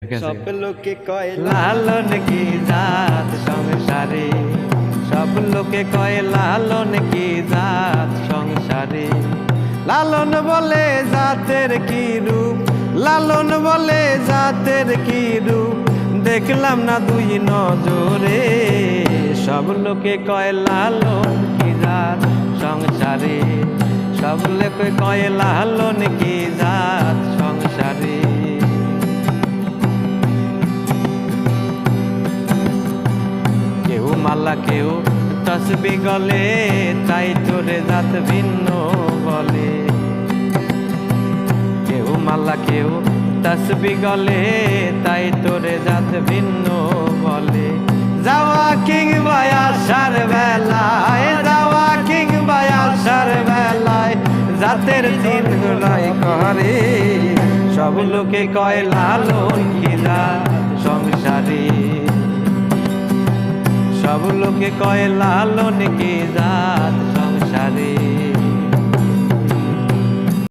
সব লোকে কয় লালন কি জাত সংসারে, সব লোকে কয় লালন কি জাত সংসারে। লালন বলে জাতের কি রূপ, লালন বলে জাতের কি রূপ, দেখলাম না দুই নজরে। সব লোকে কয় লালন কি জাত সংসারে, সব লোকে কয় লালন কি জাত সংসারে। কেউ মালা কেউ তসবি গলে, তাই তোরে জাত ভিন্ন বলে। কেউ মালা কেউ তসবি গলে, তাই তোরে জাত ভিন্ন বলে। যাওয়া কিংবা আসার বেলায়, যাওয়া কিংবা আসার বেলায়, জাতের চিহ্নই করে। সব লোকে কয় লালন কি জাত সংসারে, সব লোকে কয় লালন কি জাত।